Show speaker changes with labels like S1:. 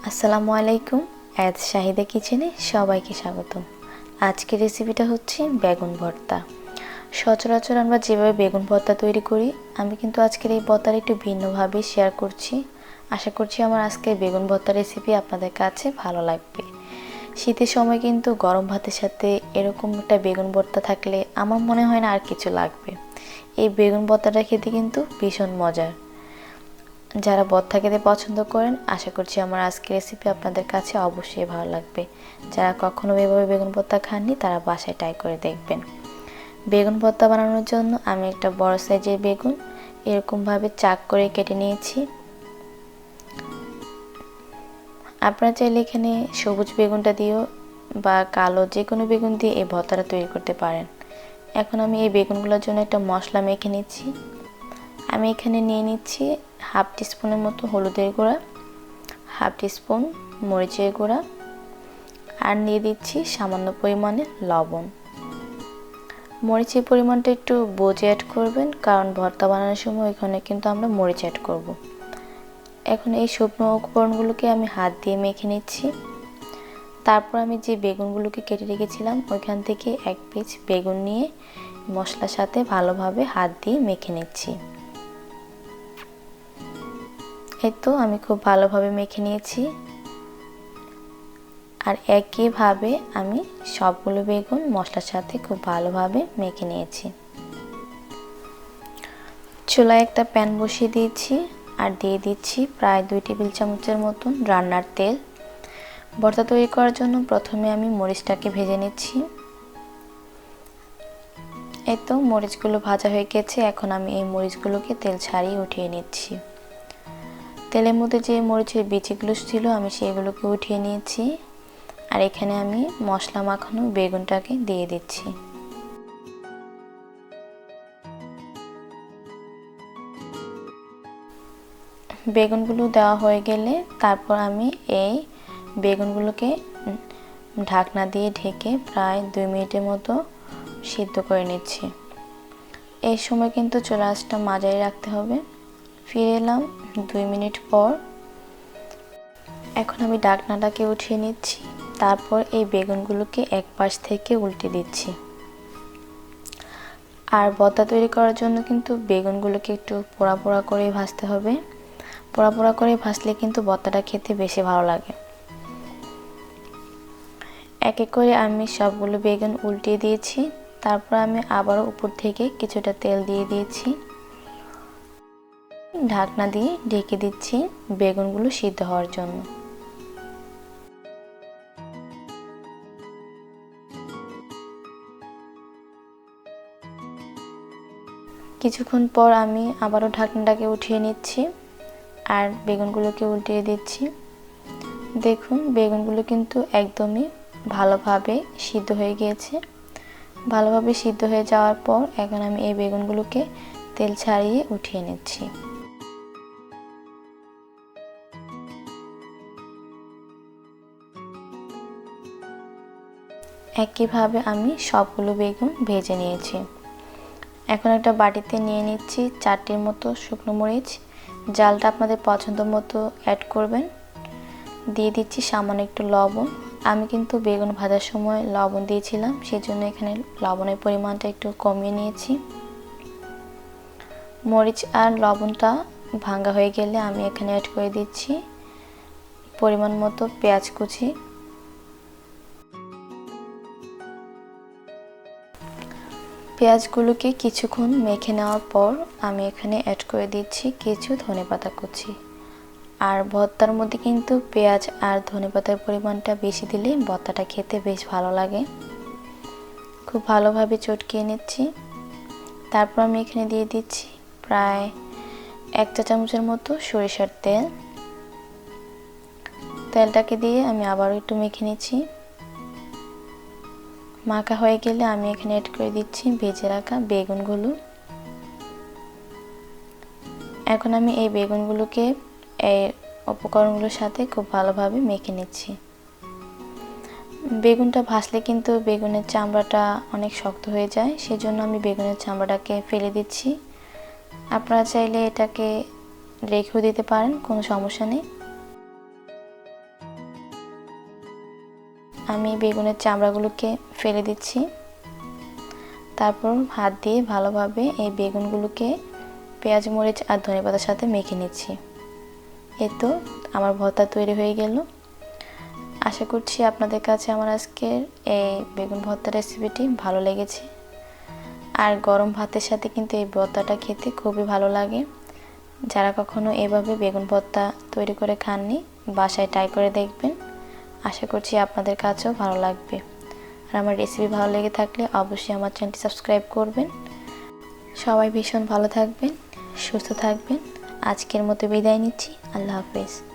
S1: আসসালামু আলাইকুম। সাহিদা কিচেনে সবাইকে স্বাগতম। আজকের রেসিপিটা হচ্ছে বেগুন ভর্তা। সচরাচর আমরা যেভাবে বেগুন ভর্তা তৈরি করি, আমি কিন্তু আজকের এই ভর্তাটা একটু ভিন্নভাবে শেয়ার করছি। আশা করছি আমার আজকের বেগুন ভর্তা রেসিপি আপনাদের কাছে ভালো লাগবে। শীতের সময় কিন্তু গরম ভাতের সাথে এরকম একটা বেগুন ভর্তা থাকলে আমার মনে হয় না আর কিছু লাগবে। এই বেগুন ভর্তাটা খেতে কিন্তু ভীষণ মজার। যারা ভর্তা খেতে পছন্দ করেন, আশা করছি আমার আজকের রেসিপি আপনাদের কাছে অবশ্যই ভালো লাগবে। যারা কখনো এভাবে বেগুন ভর্তা খাননি, তারা বাসায় ট্রাই করে দেখবেন। বেগুন ভর্তা বানানোর জন্য আমি একটা বড় সাইজের বেগুন এরকমভাবে চাক করে কেটে নিয়েছি। আপনারা চাইলে এখানে সবুজ বেগুনটা দিয়েও বা কালো যে কোনো বেগুন দিয়ে এই ভর্তাটা তৈরি করতে পারেন। এখন আমি এই বেগুনগুলোর জন্য একটা মশলা মেখে নিচ্ছি। আমি এখানে নিয়ে নিচ্ছি হাফ টিস্পুনের মতো হলুদের গুঁড়া, হাফ টিস্পুন মরিচের গুঁড়া, আর নিয়ে দিচ্ছি সামান্য পরিমাণে লবণ। মরিচের পরিমাণটা একটু বুঝে অ্যাড করবেন, কারণ ভর্তা বানানোর সময় এখানে কিন্তু আমরা মরিচ অ্যাড করব। এখন এই শুকনো উপকরণগুলোকে আমি হাত দিয়ে মেখে নিচ্ছি। তারপর আমি যে বেগুনগুলোকে কেটে রেখেছিলাম ওইখান থেকে এক পিস বেগুন নিয়ে মশলার সাথে ভালোভাবে হাত দিয়ে মেখে নিচ্ছি। এই তো আমি খুব ভালোভাবে মেখে নিয়েছি। আর একইভাবে আমি সবগুলো বেগুন মশলার সাথে খুব ভালোভাবে মেখে নিয়েছি। চুলায় একটা প্যান বসিয়ে দিয়েছি আর দিয়ে দিচ্ছি প্রায় 2 টেবিল চামচের মতন রান্নার তেল। ভর্তা তৈরি করার জন্য প্রথমে আমি মরিচটাকে ভেজে নিচ্ছি। এই তো মরিচগুলো ভাজা হয়ে গেছে। এখন আমি এই মরিচগুলোকে তেল ছাড়িয়ে উঠিয়ে নিচ্ছি। তেলের মধ্যে যে মরিচের বিচিগুলো ছিল আমি সেগুলোকে উঠিয়ে নিয়েছি। আর এখানে আমি মশলা মাখানো বেগুনটাকে দিয়ে দিচ্ছি। বেগুনগুলো দেওয়া হয়ে গেলে তারপর আমি এই বেগুনগুলোকে ঢাকনা দিয়ে ঢেকে প্রায় 2 মিনিটের মতো সিদ্ধ করে নিচ্ছি। এই সময় কিন্তু চুলা আঁচটা মাঝারি রাখতে হবে। ফিরে এলাম 2 মিনিট পর। এখন আমি ঢাকনাটাকে উঠিয়ে নিচ্ছি। তারপর এই বেগুনগুলোকে এক পাশ থেকে উল্টে দিচ্ছি। আর ভর্তা তৈরি করার জন্য কিন্তু বেগুনগুলোকে একটু পোড়া পোড়া করে ভাজতে হবে। পোড়া পোড়া করে ভাজলে কিন্তু ভর্তাটা খেতে বেশি ভালো লাগে। এক এক করে আমি সবগুলো বেগুন উল্টিয়ে দিয়েছি। তারপর আমি আবারও উপর থেকে কিছুটা তেল দিয়ে দিয়েছি। ঢাকনা দিয়ে ঢেকে দিচ্ছি বেগুনগুলো সিদ্ধ হওয়ার জন্য। কিছুক্ষণ পর আমি আবারও ঢাকনাটাকে উঠিয়ে নিচ্ছি আর বেগুনগুলোকে উল্টিয়ে দিচ্ছি। দেখুন বেগুনগুলো কিন্তু একদমই ভালোভাবে সিদ্ধ হয়ে গিয়েছে। ভালোভাবে সিদ্ধ হয়ে যাওয়ার পর এখন আমি এই বেগুনগুলোকে তেল ছাড়িয়ে উঠিয়ে নিচ্ছি। একইভাবে আমি সবগুলো বেগুন ভেজে নিয়েছি। এখন একটা বাটিতে নিয়ে নিচ্ছি 4টির মতো শুকনো মরিচ। জালটা আপনাদের পছন্দ মতো অ্যাড করবেন। দিয়ে দিচ্ছি সামান্য একটু লবণ। আমি কিন্তু বেগুন ভাজার সময় লবণ দিয়েছিলাম, সেজন্য এখানে লবণের পরিমাণটা একটু কমিয়ে নিয়েছি। মরিচ আর লবণটা ভাঙা হয়ে গেলে আমি এখানে অ্যাড করে দিচ্ছি পরিমাণ মতো পেঁয়াজ কুচি। পেঁয়াজগুলোকে কিছুক্ষণ মেখে নেওয়ার পর আমি এখানে অ্যাড করে দিচ্ছি কিছু ধনেপাতা কুচি। আর ভর্তার মধ্যে কিন্তু পেঁয়াজ আর ধনেপাতার পরিমাণটা বেশি দিলে ভর্তাটা খেতে বেশ ভালো লাগে। খুব ভালোভাবে চটকিয়ে নিচ্ছি। তারপর আমি এখানে দিয়ে দিচ্ছি প্রায় 1 চা চামচের মতো সরিষার তেল। তেলটাকে দিয়ে আমি আবারও একটু মেখে নিচ্ছি। মাখা হয়ে গেলে আমি এখানে অ্যাড করে দিচ্ছি ভেজে রাখা বেগুনগুলো। এখন আমি এই বেগুনগুলোকে এই উপকরণগুলোর সাথে খুব ভালোভাবে মেখে নিচ্ছি। বেগুনটা ভাজলে কিন্তু বেগুনের চামড়াটা অনেক শক্ত হয়ে যায়, সেজন্য আমি বেগুনের চামড়াটাকে ফেলে দিচ্ছি। আপনারা চাইলে এটাকে রেখেও দিতে পারেন, কোনো সমস্যা নেই। আমি বেগুনের চামড়াগুলোকে ফেলে দিচ্ছি। তারপর হাত দিয়ে ভালোভাবে এই বেগুনগুলোকে পেঁয়াজ মরিচ আর ধনেপাতার সাথে মেখে নিচ্ছি। এই তো আমার ভর্তা তৈরি হয়ে গেল। আশা করছি আপনাদের কাছে আমার আজকের এই বেগুন ভর্তা রেসিপিটি ভালো লেগেছে। আর গরম ভাতের সাথে কিন্তু এই ভর্তাটা খেতে খুবই ভালো লাগে। যারা কখনো এভাবে বেগুন ভর্তা তৈরি করে খাননি, বাসায় ট্রাই করে দেখবেন। আশা করছি আপনাদের কাছেও ভালো লাগবে। আর আমার রেসিপি ভালো লেগে থাকলে অবশ্যই আমার চ্যানেলটি সাবস্ক্রাইব করবেন। সবাই ভীষণ ভালো থাকবেন, সুস্থ থাকবেন। আজকের মতো বিদায় নিচ্ছি। আল্লাহ হাফেজ।